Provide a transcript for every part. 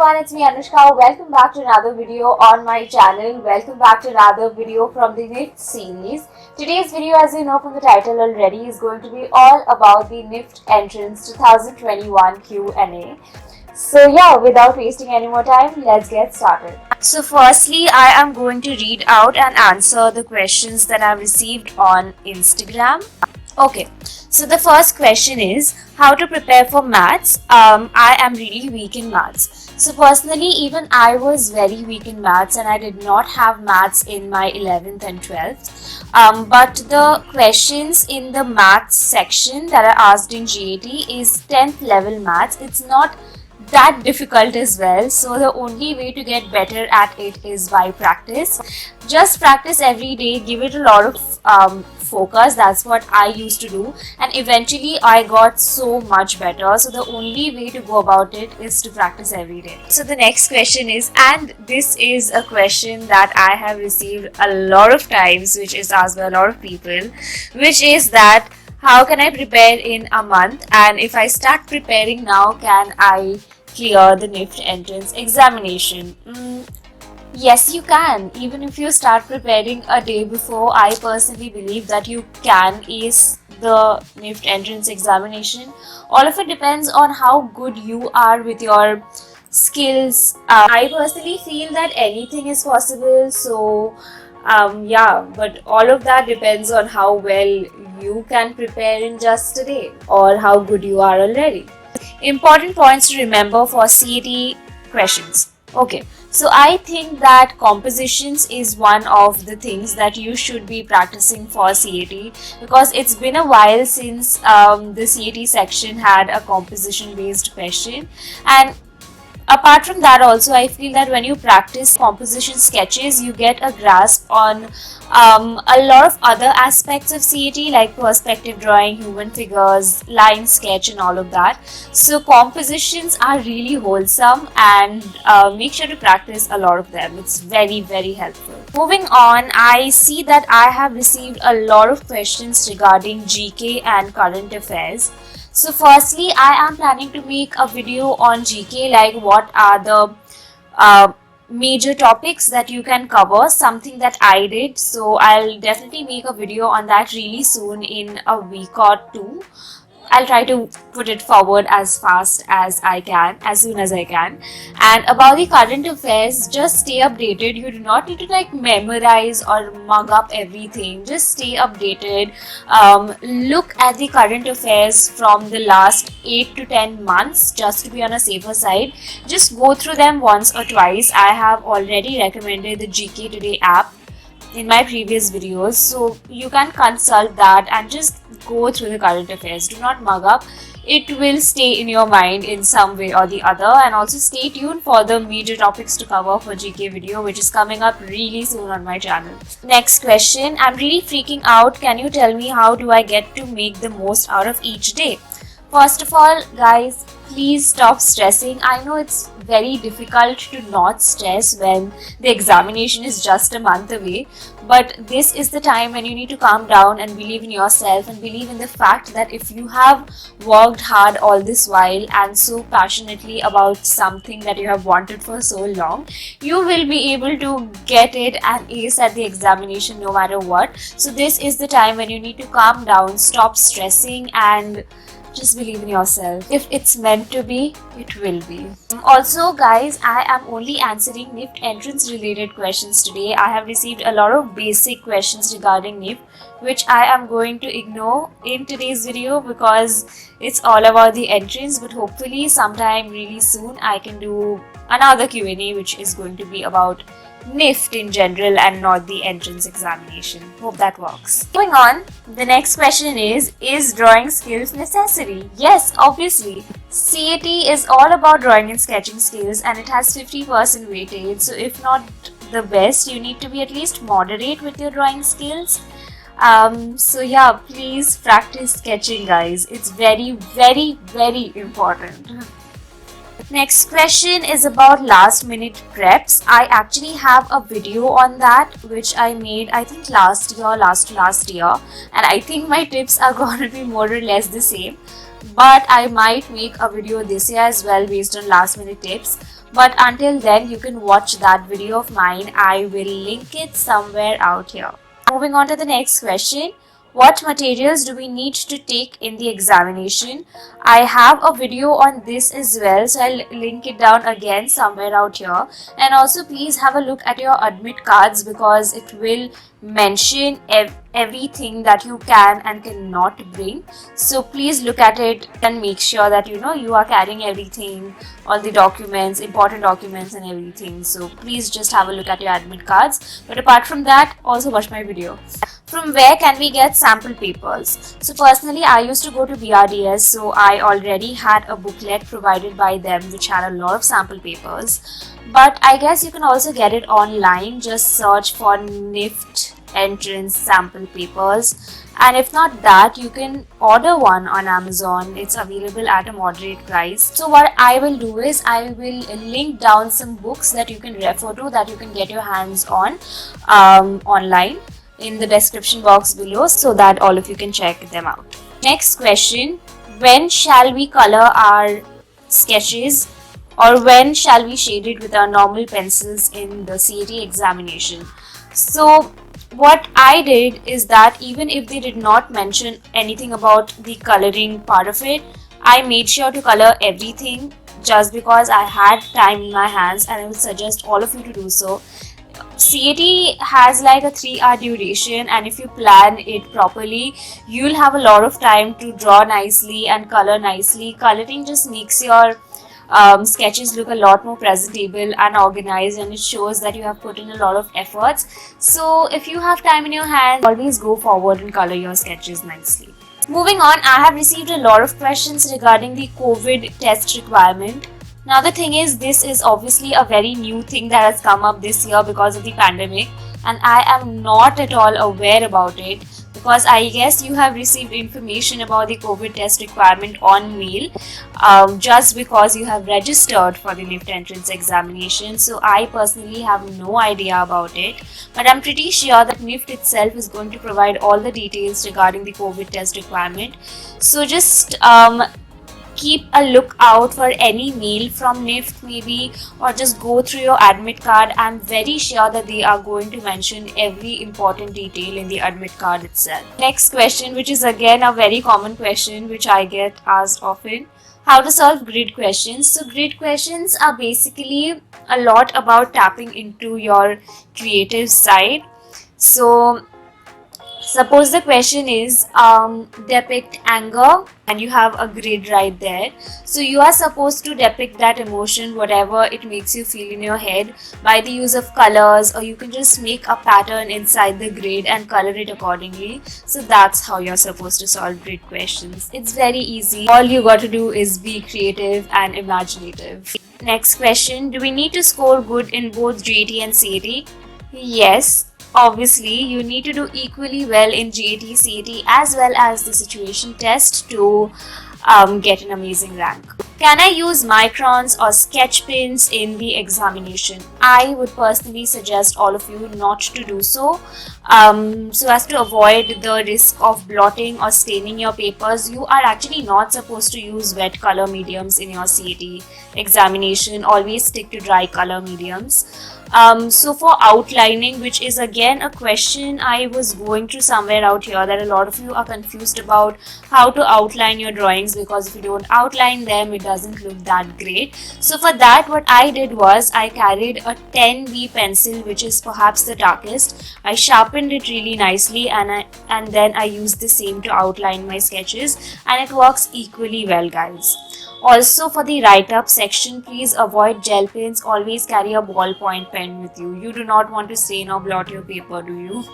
everyone, it's me Anushka. Welcome back to another video on my channel. Welcome back to another video from the NIFT series. Today's video, as you know from the title already, is going to be all about the NIFT Entrance 2021 Q&A. So yeah, without wasting any more time, let's get started. So firstly, I am going to read out and answer the questions that I've received on Instagram. Okay, so the first question is how to prepare for maths. I am really weak in maths. So personally, even I was very weak in maths and I did not have maths in my 11th and 12th. But the questions in the maths section that are asked in GAT is 10th level maths. It's not that difficult as well, so the only way to get better at it is by practice. Just practice every day, give it a lot of focus. That's what I used to do, and eventually I got so much better. So the only way to go about it is to practice every day. So the next question is, and this is a question that I have received a lot of times, which is asked by a lot of people, which is that how can I prepare in a month, and if I start preparing now, can I clear the NIFT entrance examination? Yes, you can. Even if you start preparing a day before, I personally believe that you can ace the NIFT entrance examination. All of it depends on how good you are with your skills. I personally feel that anything is possible, so yeah, but all of that depends on how well you can prepare in just a day or how good you are already. Important points to remember for CAT questions. Okay, so I think that compositions is one of the things that you should be practicing for CAT, because it's been a while since the CAT section had a composition based question. And apart from that also, I feel that when you practice composition sketches, you get a grasp on a lot of other aspects of CAT, like perspective drawing, human figures, line sketch and all of that. So compositions are really wholesome, and make sure to practice a lot of them. It's very, very helpful. Moving on, I see that I have received a lot of questions regarding GK and current affairs. So firstly, I am planning to make a video on GK, like what are the major topics that you can cover, something that I did. So I'll definitely make a video on that really soon, in a week or two. I'll try to put it forward as fast as I can, as soon as I can. And about the current affairs, just stay updated. You do not need to like memorize or mug up everything. Just stay updated. Look at the current affairs from the last 8 to 10 months just to be on a safer side. Just go through them once or twice. I have already recommended the GK Today app in my previous videos, so you can consult that and just go through the current affairs. Do not mug up. It will stay in your mind in some way or the other. And also stay tuned for the major topics to cover for GK video, which is coming up really soon on my channel. Next question, I'm really freaking out. Can you tell me how do I get to make the most out of each day? First of all, guys, please stop stressing. I know it's very difficult to not stress when the examination is just a month away, but this is the time when you need to calm down and believe in yourself and believe in the fact that if you have worked hard all this while and so passionately about something that you have wanted for so long, you will be able to get it and ace at the examination no matter what. So this is the time when you need to calm down, stop stressing, and just believe in yourself. If it's meant to be, it will be. Also, guys, I am only answering NIFT entrance related questions today. I have received a lot of basic questions regarding NIFT, which I am going to ignore in today's video because it's all about the entrance. But hopefully sometime really soon I can do another Q&A which is going to be about NIFT in general and not the entrance examination. Hope that works. Moving on, the next question is drawing skills necessary? Yes, obviously. CAT is all about drawing and sketching skills, and it has 50% weightage. So if not the best, you need to be at least moderate with your drawing skills. So yeah, please practice sketching, guys. It's very, very, very important. Next question is about last minute preps. I actually have a video on that which I made I think last year, and I think my tips are going to be more or less the same, but I might make a video this year as well based on last minute tips. But until then, you can watch that video of mine. I will link it somewhere out here. Moving on to the next question. What materials do we need to take in the examination? I have a video on this as well, so I'll link it down again somewhere out here. And also please have a look at your admit cards, because it will mention everything that you can and cannot bring. So please look at it and make sure that you are carrying everything, all the documents, important documents and everything. So please just have a look at your admit cards. But apart from that, also watch my video. From where can we get sample papers? So personally, I used to go to BRDS, so I already had a booklet provided by them which had a lot of sample papers. But I guess you can also get it online. Just search for NIFT entrance sample papers, and if not that, you can order one on Amazon. It's available at a moderate price. So what I will do is I will link down some books that you can refer to, that you can get your hands on online, in the description box below, so that all of you can check them out. Next question. When shall we color our sketches, or when shall we shade it with our normal pencils in the CAT examination? So what I did is that even if they did not mention anything about the coloring part of it, I made sure to color everything just because I had time in my hands, and I would suggest all of you to do so. CAT has like a 3-hour duration, and if you plan it properly, you'll have a lot of time to draw nicely and color nicely. Coloring just makes your sketches look a lot more presentable and organized, and it shows that you have put in a lot of efforts. So if you have time in your hands, always go forward and color your sketches nicely. Moving on, I have received a lot of questions regarding the COVID test requirement. Now the thing is, this is obviously a very new thing that has come up this year because of the pandemic, and I am not at all aware about it, because I guess you have received information about the COVID test requirement on mail just because you have registered for the NIFT entrance examination. So I personally have no idea about it, but I'm pretty sure that NIFT itself is going to provide all the details regarding the COVID test requirement. So just keep a lookout for any mail from NIFT maybe, or just go through your admit card. I'm very sure that they are going to mention every important detail in the admit card itself. Next question, which is again a very common question which I get asked often. How to solve grid questions. So grid questions are basically a lot about tapping into your creative side. So suppose the question is depict anger, and you have a grid right there. So you are supposed to depict that emotion, whatever it makes you feel in your head, by the use of colors, or you can just make a pattern inside the grid and color it accordingly. So that's how you're supposed to solve grid questions. It's very easy. All you got to do is be creative and imaginative. Next question. Do we need to score good in both GAT and CAT? Yes. Obviously, you need to do equally well in GAT, CAT as well as the situation test to get an amazing rank. Can I use microns or sketch pens in the examination? I would personally suggest all of you not to do so. So as to avoid the risk of blotting or staining your papers. You are actually not supposed to use wet color mediums in your CAT examination. Always stick to dry color mediums. So for outlining, which is again a question I was going through somewhere out here, that a lot of you are confused about how to outline your drawings, because if you don't outline them, it doesn't look that great. So for that, what I did was I carried a 10B pencil, which is perhaps the darkest. I sharpened it really nicely, and then I used the same to outline my sketches, and it works equally well, guys. Also, for the write-up section, please avoid gel pens. Always carry a ballpoint pen with you. You do not want to stain or blot your paper, do you?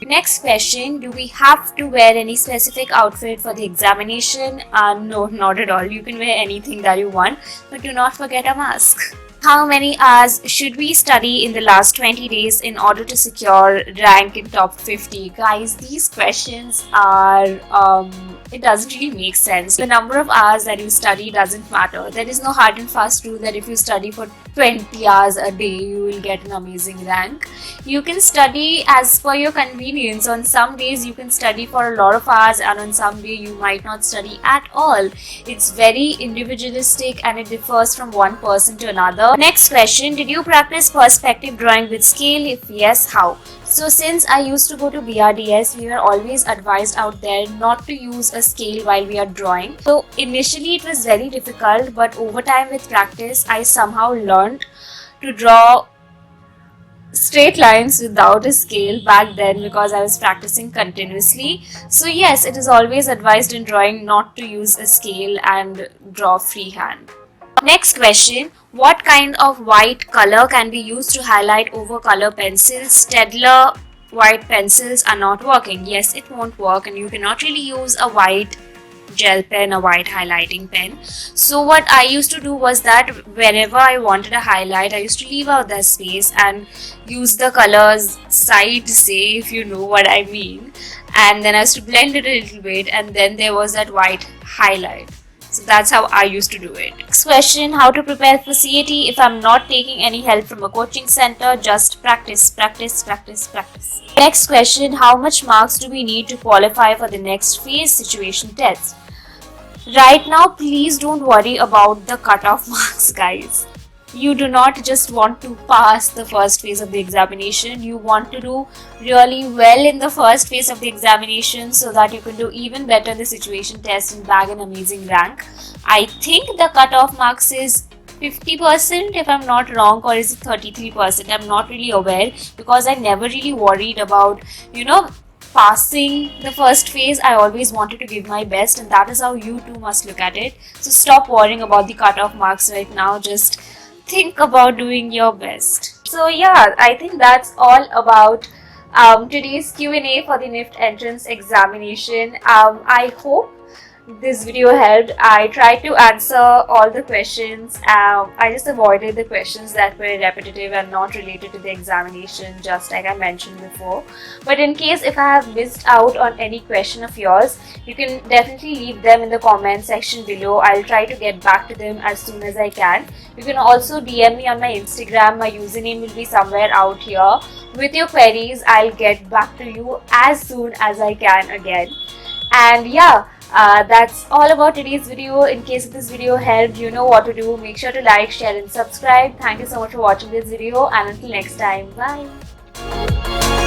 Next question, do we have to wear any specific outfit for the examination? No, not at all. You can wear anything that you want, but do not forget a mask. How many hours should we study in the last 20 days in order to secure rank in top 50? Guys, these questions are, it doesn't really make sense. The number of hours that you study doesn't matter. There is no hard and fast rule that if you study for 20 hours a day, you will get an amazing rank. You can study as per your convenience. On some days you can study for a lot of hours, and on some day you might not study at all. It's very individualistic and it differs from one person to another. Next question, did you practice perspective drawing with scale? If yes, how? So since I used to go to BRDS, we were always advised out there not to use a scale while we are drawing. So initially it was very difficult, but over time with practice, I somehow learned to draw straight lines without a scale back then because I was practicing continuously. So yes, it is always advised in drawing not to use a scale and draw freehand. Next question, what kind of white color can be used to highlight over color pencils? Staedtler white pencils are not working. Yes, it won't work, and you cannot really use a white gel pen, a white highlighting pen. So what I used to do was that wherever I wanted a highlight, I used to leave out that space and use the colors side, say, if you know what I mean, and then I used to blend it a little bit, and then there was that white highlight. So that's how I used to do it. Next question, how to prepare for CAT if I'm not taking any help from a coaching center? Just practice, practice, practice, practice. Next question, how much marks do we need to qualify for the next phase situation test? Right now, please don't worry about the cutoff marks, guys. You do not just want to pass the first phase of the examination. You want to do really well in the first phase of the examination so that you can do even better in the situation test and bag an amazing rank. I think the cutoff marks is 50% if I'm not wrong, or is it 33%? I'm not really aware because I never really worried about, passing the first phase. I always wanted to give my best, and that is how you too must look at it. So stop worrying about the cutoff marks right now. Just think about doing your best. So yeah, I think that's all about today's Q&A for the NIFT entrance examination. I hope this video helped. I tried to answer all the questions. I just avoided the questions that were repetitive and not related to the examination, just like I mentioned before. But in case if I have missed out on any question of yours, you can definitely leave them in the comment section below. I'll try to get back to them as soon as I can. You can also DM me on my Instagram. My username will be somewhere out here. With your queries, I'll get back to you as soon as I can again. And yeah, that's all about today's video. In case this video helped, you know what to do. Make sure to like, share and subscribe. Thank you so much for watching this video, and until next time, bye.